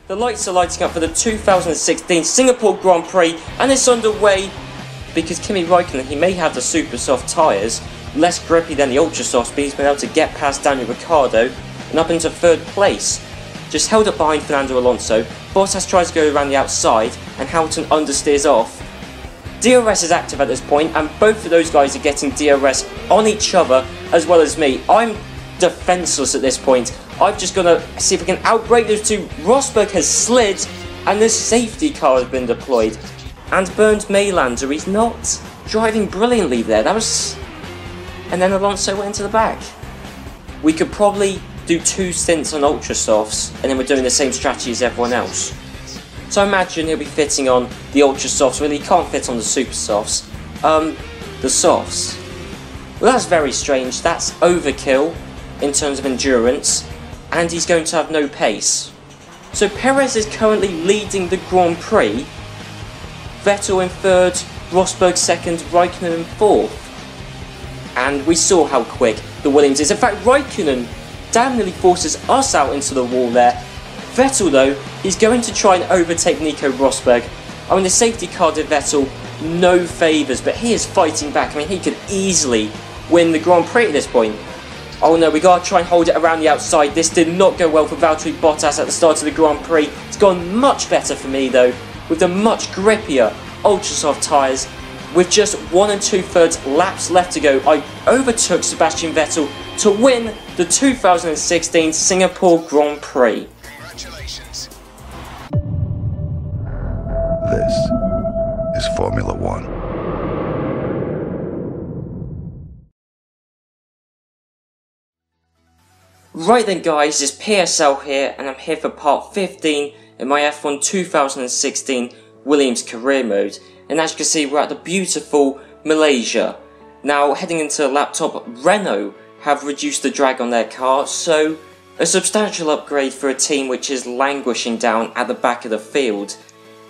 The lights are lighting up for the 2016 Singapore Grand Prix, and it's underway because Kimi Raikkonen, he may have the super soft tyres, less grippy than the ultra softs, but he's been able to get past Daniel Ricciardo and up into third place. Just held up behind Fernando Alonso. Bottas tries to go around the outside and Hamilton understeers off. DRS is active at this point, and both of those guys are getting DRS on each other as well as me. I'm defenseless at this point. I've just got to see if I can outbrake those two. Rosberg has slid and the safety car has been deployed. And Bernd Maylander, he's not driving brilliantly there. And then Alonso went into the back. We could probably do 2 stints on ultra softs and then we're doing the same strategy as everyone else. So I imagine he'll be fitting on the ultra softs. Really, he can't fit on the super softs. The softs. Well, that's very strange. That's overkill in terms of endurance, and he's going to have no pace. So Perez is currently leading the Grand Prix. Vettel in 3rd, Rosberg 2nd, Raikkonen in 4th. And we saw how quick the Williams is. In fact, Raikkonen damn nearly forces us out into the wall there. Vettel though, he's going to try and overtake Nico Rosberg. I mean, the safety car did Vettel no favours, but he is fighting back. I mean, he could easily win the Grand Prix at this point. Oh no, we gotta try and hold it around the outside. This did not go well for Valtteri Bottas at the start of the Grand Prix. It's gone much better for me though, with the much grippier ultra soft tyres. With just 1 2/3 laps left to go, I overtook Sebastian Vettel to win the 2016 Singapore Grand Prix. Congratulations. This is Formula One. Right then guys, it's PSL here and I'm here for part 15 in my F1 2016 Williams career mode. And as you can see, we're at the beautiful Malaysia. Now heading into the laptop, Renault have reduced the drag on their car, so a substantial upgrade for a team which is languishing down at the back of the field.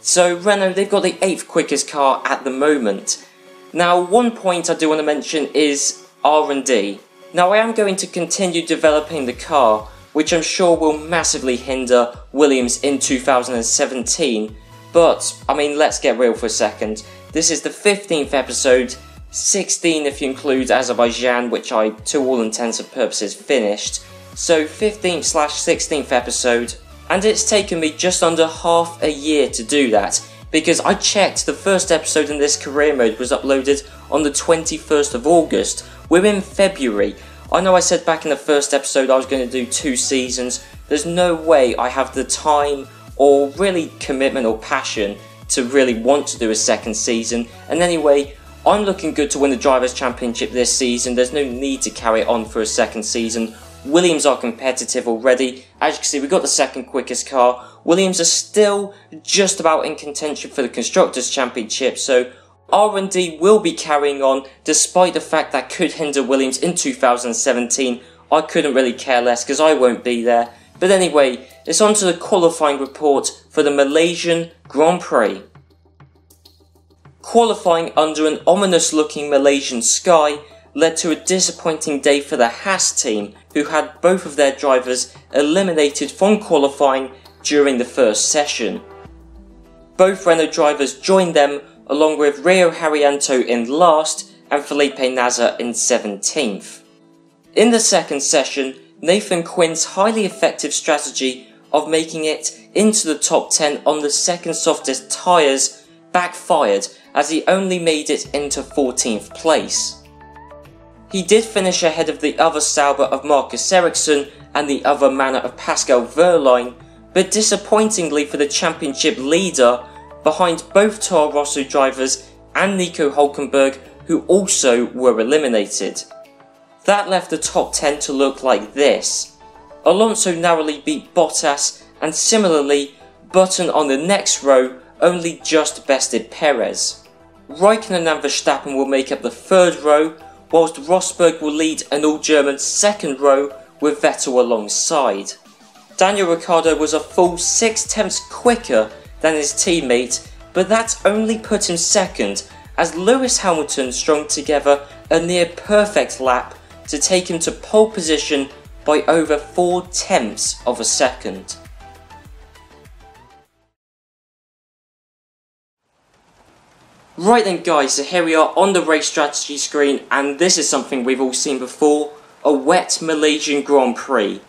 So Renault, they've got the 8th quickest car at the moment. Now one point I do want to mention is R&D. Now I am going to continue developing the car, which I'm sure will massively hinder Williams in 2017, but I mean, let's get real for a second. This is the 15th episode, 16 if you include Azerbaijan, which I to all intents and purposes finished, so 15th/16th episode, and it's taken me just under half a year to do that, because I checked the first episode in this career mode was uploaded on the 21st of August. We're in February. I know I said back in the first episode I was going to do 2 seasons. There's no way I have the time or really commitment or passion to really want to do a second season. And anyway, I'm looking good to win the Drivers' Championship this season. There's no need to carry it on for a second season. Williams are competitive already. As you can see, we've got the 2nd quickest car. Williams are still just about in contention for the Constructors' Championship, so R&D will be carrying on despite the fact that could hinder Williams in 2017. I couldn't really care less because I won't be there. But anyway, it's on to the qualifying report for the Malaysian Grand Prix. Qualifying under an ominous looking Malaysian sky led to a disappointing day for the Haas team, who had both of their drivers eliminated from qualifying during the first session. Both Renault drivers joined them along with Rio Haryanto in last and Felipe Nasr in 17th. In the second session, Nathan Quinn's highly effective strategy of making it into the top 10 on the 2nd softest tyres backfired, as he only made it into 14th place. He did finish ahead of the other Sauber of Marcus Ericsson and the other Manor of Pascal Wehrlein, but disappointingly for the championship leader, behind both Toro Rosso drivers and Nico Hülkenberg, who also were eliminated. That left the top 10 to look like this. Alonso narrowly beat Bottas, and similarly, Button on the next row only just bested Perez. Raikkonen and Verstappen will make up the 3rd row, whilst Rosberg will lead an all-German 2nd row with Vettel alongside. Daniel Ricciardo was a full 6/10 quicker than his teammate, but that only put him 2nd, as Lewis Hamilton strung together a near perfect lap to take him to pole position by over 4/10 of a second. Right then guys, so here we are on the race strategy screen, and this is something we've all seen before, a wet Malaysian Grand Prix.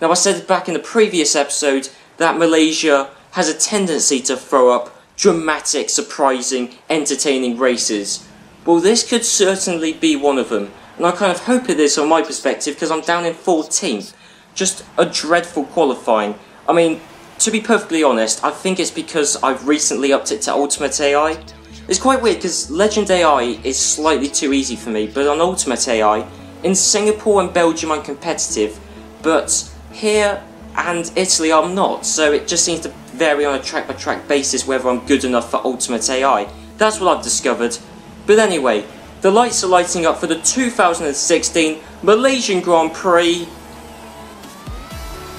Now I said back in the previous episode that Malaysia has a tendency to throw up dramatic, surprising, entertaining races. Well, this could certainly be one of them, and I kind of hope it is from my perspective because I'm down in 14th. Just a dreadful qualifying. I mean, to be perfectly honest, I think it's because I've recently upped it to Ultimate AI. It's quite weird because Legend AI is slightly too easy for me, but on Ultimate AI, in Singapore and Belgium I'm competitive, but here and Italy I'm not, so it just seems to vary on a track by track basis whether I'm good enough for Ultimate AI. That's what I've discovered. But anyway, the lights are lighting up for the 2016 Malaysian Grand Prix,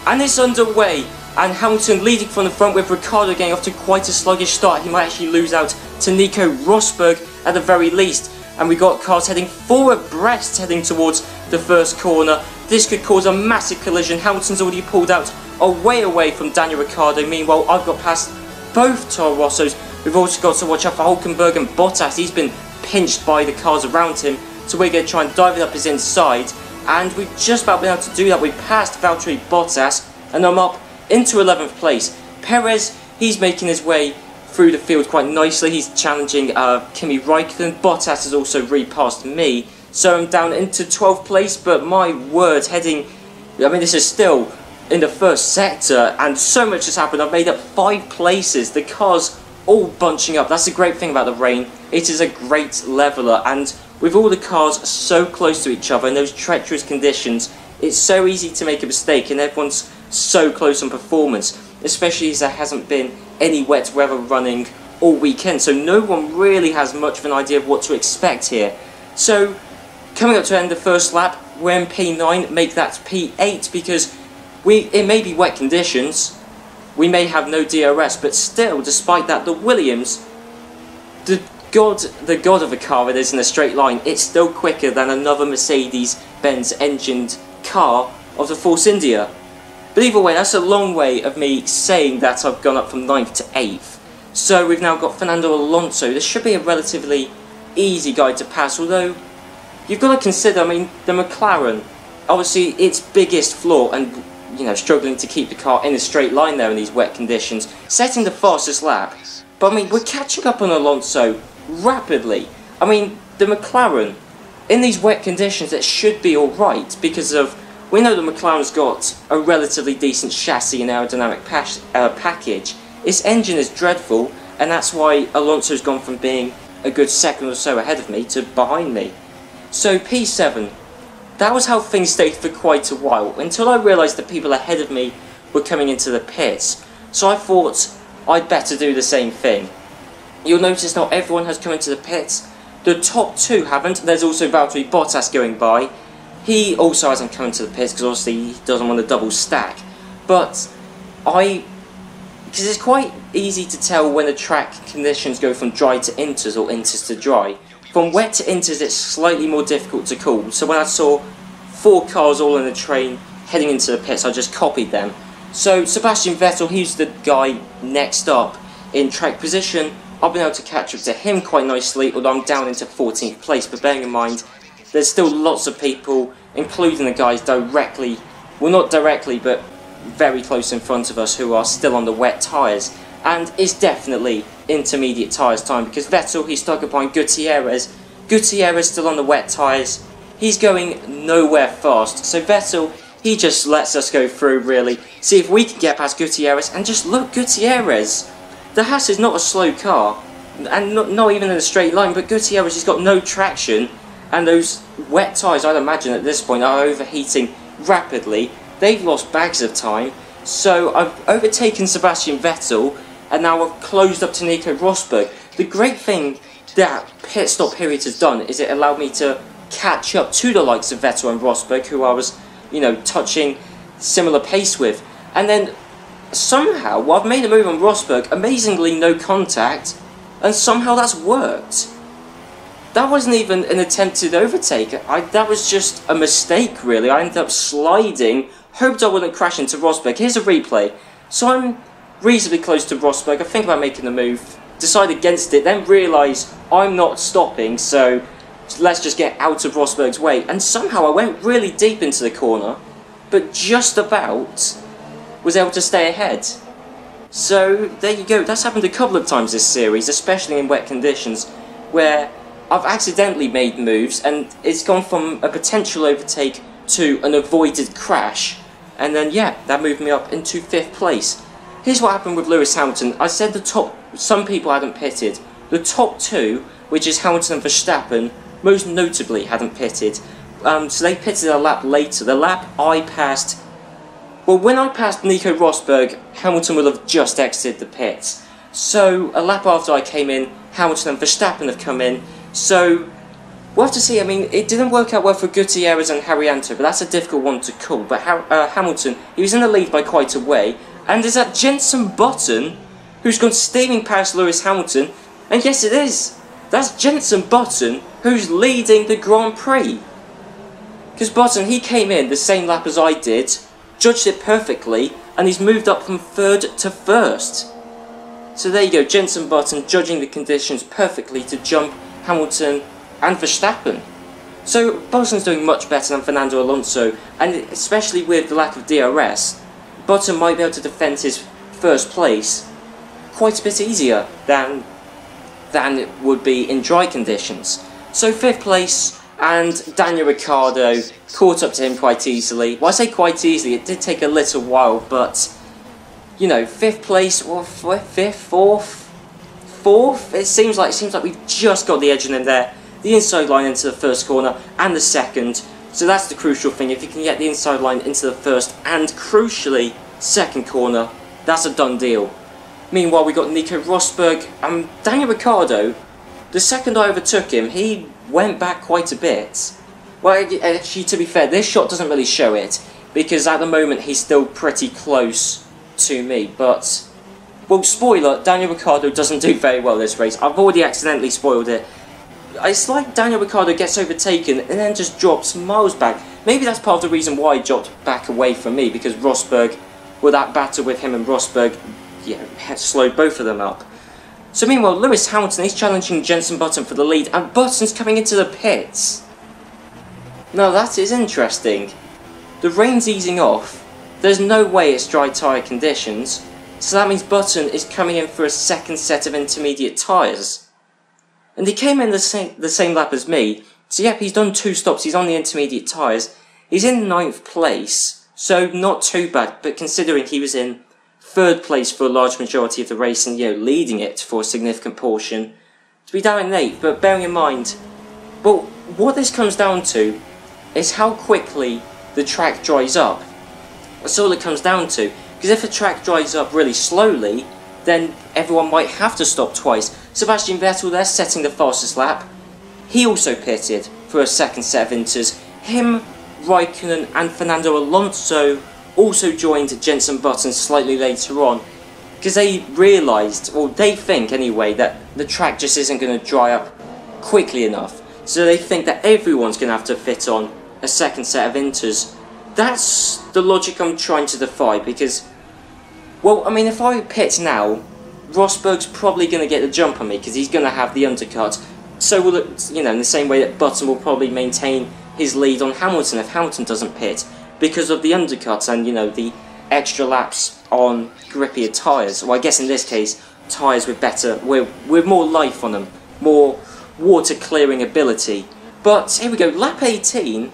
and it's underway, and Hamilton leading from the front with Ricciardo getting off to quite a sluggish start. He might actually lose out to Nico Rosberg at the very least, and we got cars heading four abreast heading towards the first corner. This could cause a massive collision. Hamilton's already pulled out away from Daniel Ricciardo. Meanwhile, I've got past both Toro Rossos. We've also got to watch out for Hulkenberg and Bottas. He's been pinched by the cars around him, so we're going to try and dive it up his inside, and we've just about been able to do that. We've passed Valtteri Bottas, and I'm up into 11th place. Perez, he's making his way through the field quite nicely. He's challenging Kimi Raikkonen. Bottas has also repassed me, so I'm down into 12th place, but my word, I mean, this is still in the first sector, and so much has happened. I've made up 5 places. The cars all bunching up. That's the great thing about the rain. It is a great leveler, and with all the cars so close to each other in those treacherous conditions, it's so easy to make a mistake, and everyone's so close on performance, especially as there hasn't been any wet weather running all weekend, so no one really has much of an idea of what to expect here. So coming up to the end of the first lap, we're in P9, make that P8, because it may be wet conditions, we may have no DRS, but still, despite that, the Williams, the god of a car it is in a straight line, it's still quicker than another Mercedes-Benz engined car of the Force India. But either way, that's a long way of me saying that I've gone up from 9th to 8th. So we've now got Fernando Alonso. This should be a relatively easy guy to pass, although you've got to consider, I mean, the McLaren, obviously its biggest flaw, and struggling to keep the car in a straight line there in these wet conditions, setting the fastest lap. But I mean, we're catching up on Alonso rapidly. I mean, the McLaren, in these wet conditions, it should be alright, because we know the McLaren's got a relatively decent chassis and aerodynamic package. Its engine is dreadful, and that's why Alonso's gone from being a good second or so ahead of me to behind me. So P7, that was how things stayed for quite a while, until I realised that people ahead of me were coming into the pits. So I thought I'd better do the same thing. You'll notice not everyone has come into the pits. The top 2 haven't. There's also Valtteri Bottas going by. He also hasn't come into the pits because obviously he doesn't want a double stack. But because it's quite easy to tell when the track conditions go from dry to inters or inters to dry. From wet to inters, it's slightly more difficult to call. So when I saw 4 cars all in a train heading into the pits, I just copied them. So Sebastian Vettel, he's the guy next up in track position. I've been able to catch up to him quite nicely, although I'm down into 14th place. But bearing in mind, there's still lots of people, including the guys directly, well not directly, but very close in front of us, who are still on the wet tyres. And it's definitely intermediate tyres time, because Vettel, he's stuck behind Gutierrez. Gutierrez still on the wet tyres. He's going nowhere fast. So Vettel, he just lets us go through, really. See if we can get past Gutierrez, and just look, Gutierrez. The Haas is not a slow car, and not even in a straight line, but Gutierrez, he's got no traction, and those wet tyres, I'd imagine at this point, are overheating rapidly. They've lost bags of time, so I've overtaken Sebastian Vettel, and now I've closed up to Nico Rosberg. The great thing that pit stop period has done is it allowed me to catch up to the likes of Vettel and Rosberg, who I was, touching similar pace with. And then somehow, well, I've made a move on Rosberg, amazingly no contact, and somehow that's worked. That wasn't even an attempted overtake, that was just a mistake, really. I ended up sliding, hoped I wouldn't crash into Rosberg. Here's a replay. So I'm reasonably close to Rosberg. I think about making the move decide against it, then realise I'm not stopping, so let's just get out of Rosberg's way. And somehow I went really deep into the corner, but just about was able to stay ahead. So there you go, that's happened a couple of times this series, especially in wet conditions, where I've accidentally made moves and it's gone from a potential overtake to an avoided crash, and then yeah, that moved me up into 5th place. Here's what happened with Lewis Hamilton. I said some people hadn't pitted. The top 2, which is Hamilton and Verstappen, most notably hadn't pitted. So they pitted a lap later. The lap I passed, well, when I passed Nico Rosberg, Hamilton will have just exited the pits. So a lap after I came in, Hamilton and Verstappen have come in. So we'll have to see. I mean, it didn't work out well for Gutierrez and Haryanto, but that's a difficult one to call. But Hamilton, he was in the lead by quite a way. And is that Jenson Button, who's gone steaming past Lewis Hamilton? And yes, it is. That's Jenson Button, who's leading the Grand Prix. Because Button, he came in the same lap as I did, judged it perfectly, and he's moved up from 3rd to 1st. So there you go, Jenson Button judging the conditions perfectly to jump Hamilton and Verstappen. So Button's doing much better than Fernando Alonso, and especially with the lack of DRS, Button might be able to defend his 1st place quite a bit easier than it would be in dry conditions. So 5th place, and Daniel Ricciardo caught up to him quite easily. Well, I say quite easily, it did take a little while, but you know, 5th place, or 5th, 4th, it seems like we've just got the edge in there. The inside line into the 1st corner and the 2nd. So that's the crucial thing. If you can get the inside line into the 1st and crucially 2nd corner, that's a done deal. Meanwhile, we got Nico Rosberg and Daniel Ricciardo. The second I overtook him, he went back quite a bit. Well, actually, to be fair, this shot doesn't really show it, because at the moment he's still pretty close to me. But, well, spoiler, Daniel Ricciardo doesn't do very well this race. I've already accidentally spoiled it. It's like Daniel Ricciardo gets overtaken and then just drops miles back. Maybe that's part of the reason why he dropped back away from me, because Rosberg, well, that battle with him and Rosberg, yeah, had slowed both of them up. So meanwhile, Lewis Hamilton is challenging Jenson Button for the lead, and Button's coming into the pits. Now that is interesting. The rain's easing off. There's no way it's dry tyre conditions, so that means Button is coming in for a 2nd set of intermediate tyres. And he came in the same lap as me, so yep, he's done 2 stops, he's on the intermediate tyres. He's in 9th place, so not too bad, but considering he was in 3rd place for a large majority of the race and, you know, leading it for a significant portion, to be down in 8th, but bearing in mind, well, what this comes down to is how quickly the track dries up. That's all it comes down to, because if the track dries up really slowly, then everyone might have to stop twice. Sebastian Vettel there, setting the fastest lap. He also pitted for a 2nd set of inters. Him, Raikkonen and Fernando Alonso also joined Jenson Button slightly later on, because they realised, or they think anyway, that the track just isn't going to dry up quickly enough. So they think that everyone's going to have to fit on a 2nd set of inters. That's the logic I'm trying to defy, because, well, I mean, if I pit now, Rosberg's probably going to get the jump on me because he's going to have the undercut. So will it, you know, in the same way that Button will probably maintain his lead on Hamilton if Hamilton doesn't pit, because of the undercuts and, you know, the extra laps on grippier tyres. Well, I guess in this case, tyres with better, with more life on them, more water clearing ability. But here we go, lap 18.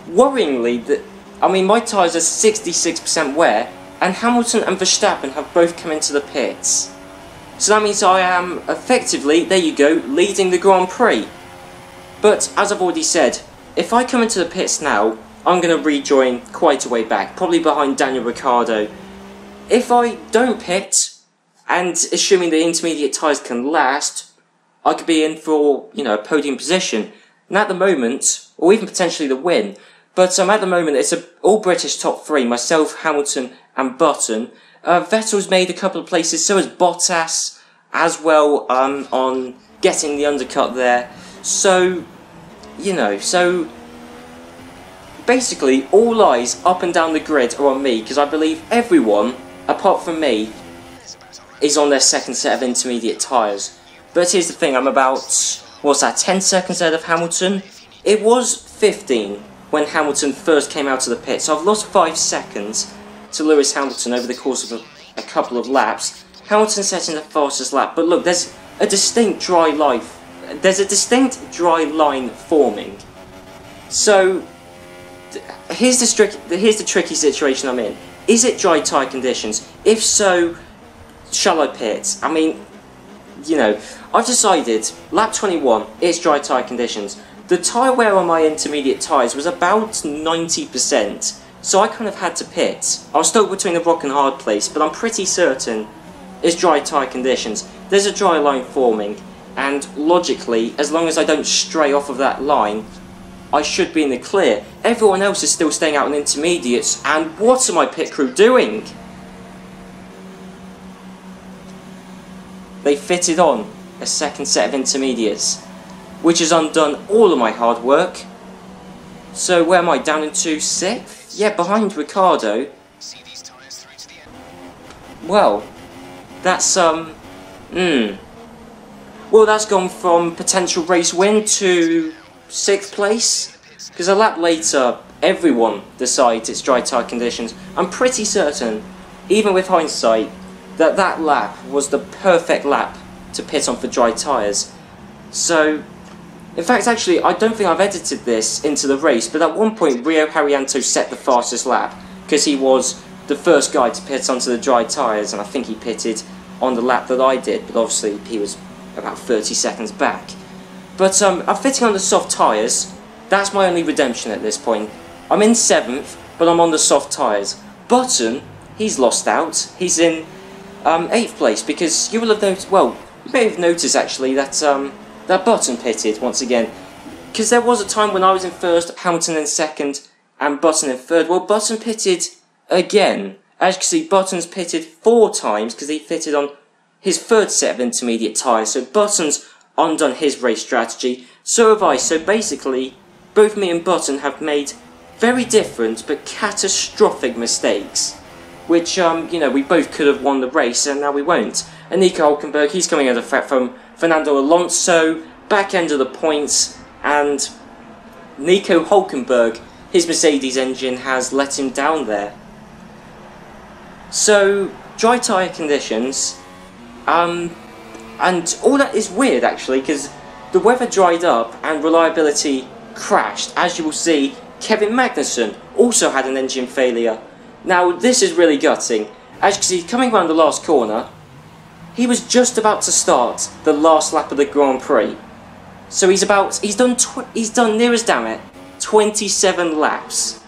Worryingly, I mean, my tyres are 66% wear, and Hamilton and Verstappen have both come into the pits. So that means I am effectively, there you go, leading the Grand Prix. But as I've already said, if I come into the pits now, I'm going to rejoin quite a way back, probably behind Daniel Ricciardo. If I don't pit, and assuming the intermediate tyres can last, I could be in for, you know, a podium position. And at the moment, or even potentially the win, but at the moment it's an all-British top 3, myself, Hamilton and Button. Vettel's made a couple of places, so has Bottas as well, on getting the undercut there. So, you know, so basically all eyes up and down the grid are on me, because I believe everyone, apart from me, is on their second set of intermediate tyres. But here's the thing, I'm about, what's that, 10 seconds ahead of Hamilton? It was 15 when Hamilton first came out of the pit, so I've lost 5 seconds to Lewis Hamilton over the course of a couple of laps. Hamilton setting the fastest lap, but look, there's a distinct dry line forming. So here's the tricky situation I'm in. Is it dry tyre conditions? If so, shall I pit? I mean, you know, I've decided, lap 21, it's dry tyre conditions. The tyre wear on my intermediate tyres was about 90%, so I kind of had to pit. I was stuck between a rock and hard place, but I'm pretty certain it's dry tyre conditions. There's a dry line forming, and logically, as long as I don't stray off of that line, I should be in the clear. Everyone else is still staying out in intermediates, and what are my pit crew doing? They fitted on a second set of intermediates, which has undone all of my hard work. So where am I, down into 6th? Yeah, behind Ricciardo. Well, that's well, that's gone from potential race win to 6th place, because a lap later everyone decides it's dry tyre conditions. I'm pretty certain, even with hindsight, that that lap was the perfect lap to pit on for dry tyres. So, in fact, actually, I don't think I've edited this into the race, but at one point Rio Haryanto set the fastest lap, because he was the first guy to pit onto the dry tyres, and I think he pitted on the lap that I did, but obviously he was about 30 seconds back. But I'm fitting on the soft tyres. That's my only redemption at this point. I'm in 7th, but I'm on the soft tyres. Button, he's lost out. He's in 8th place, because you will have noticed, well, you may have noticed actually that that Button pitted once again, because there was a time when I was in 1st, Hamilton in 2nd, and Button in 3rd. Well, Button pitted again. As you can see, Button's pitted 4 times because he fitted on his 3rd set of intermediate tyres. So Button's undone his race strategy. So have I. So basically, both me and Button have made very different but catastrophic mistakes, which you know, we both could have won the race, and now we won't. And Nico Hülkenberg, he's coming under threat from Fernando Alonso, back end of the points, and Nico Hülkenberg, his Mercedes engine has let him down there. So, dry tyre conditions, and all that is weird actually, because the weather dried up and reliability crashed. As you will see, Kevin Magnussen also had an engine failure. Now, this is really gutting. As you can see, coming around the last corner, he was just about to start the last lap of the Grand Prix. So he's done near as damn it 27 laps.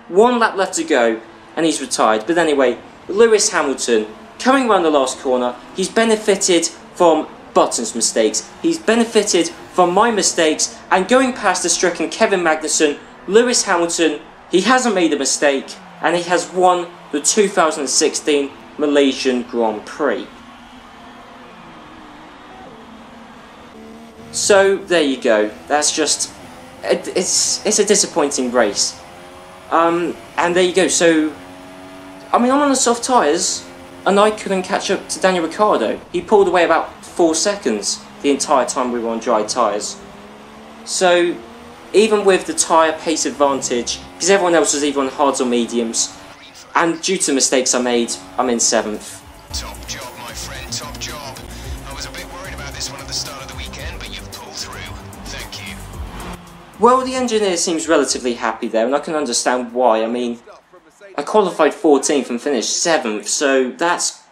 1 lap left to go, and he's retired. But anyway, Lewis Hamilton, coming around the last corner, he's benefited from Button's mistakes. He's benefited from my mistakes, and going past the stricken Kevin Magnussen, Lewis Hamilton, he hasn't made a mistake, and he has won the 2016 Malaysian Grand Prix. So, there you go. That's just... It's a disappointing race. And there you go. So, I mean, I'm on the soft tyres, and I couldn't catch up to Daniel Ricciardo. He pulled away about 4 seconds the entire time we were on dry tyres. So, even with the tyre pace advantage, because everyone else was either on hards or mediums, and due to the mistakes I made, I'm in 7th. Top job, my friend, top job. I was a bit worried about this one at the start of the weekend, but you've pulled through. Thank you. Well, the engineer seems relatively happy there, and I can understand why. I mean, I qualified 14th and finished 7th, so that's,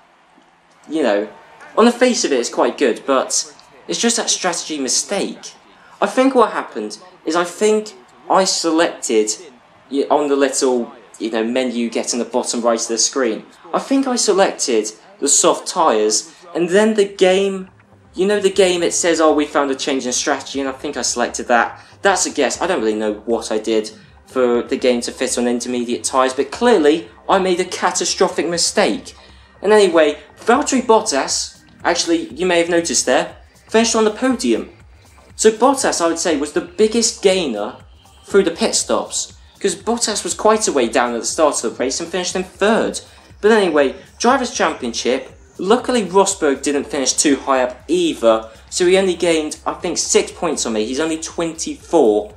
you know, on the face of it, it's quite good, but it's just that strategy mistake. I think what happened is I think I selected, on the little, you know, menu you get in the bottom right of the screen, I think I selected the soft tyres, and then the game, you know, the game, it says, oh, we found a change in strategy, and I think I selected that. That's a guess. I don't really know what I did for the game to fit on intermediate tyres, but clearly I made a catastrophic mistake. And anyway, Valtteri Bottas, actually, you may have noticed there, finished on the podium. So Bottas, I would say, was the biggest gainer through the pit stops, because Bottas was quite a way down at the start of the race and finished in 3rd. But anyway, Drivers' Championship, Luckily Rosberg didn't finish too high up either, so he only gained, I think, 6 points on me. He's only 24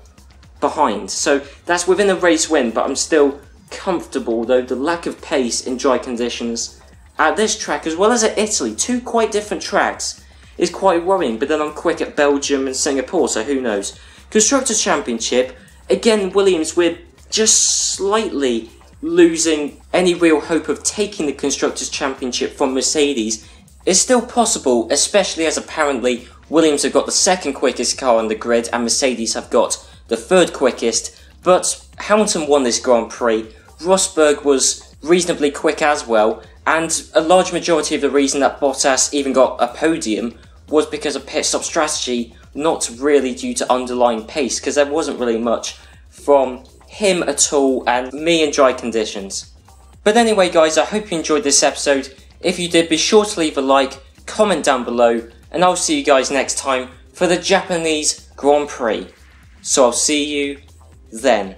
behind, so that's within a race win, but I'm still comfortable, though the lack of pace in dry conditions at this track, as well as at Italy, two quite different tracks, is quite worrying. But then I'm quick at Belgium and Singapore, so who knows. Constructors' Championship, again Williams, we're just slightly losing any real hope of taking the Constructors' Championship from Mercedes. It's still possible, especially as apparently Williams have got the second quickest car on the grid and Mercedes have got the third quickest, but Hamilton won this Grand Prix. Rosberg was reasonably quick as well, and a large majority of the reason that Bottas even got a podium was because of pit stop strategy, not really due to underlying pace, because there wasn't really much from him at all and me in dry conditions. But anyway guys, I hope you enjoyed this episode. If you did, be sure to leave a like, comment down below, and I'll see you guys next time for the Japanese Grand Prix. So I'll see you then.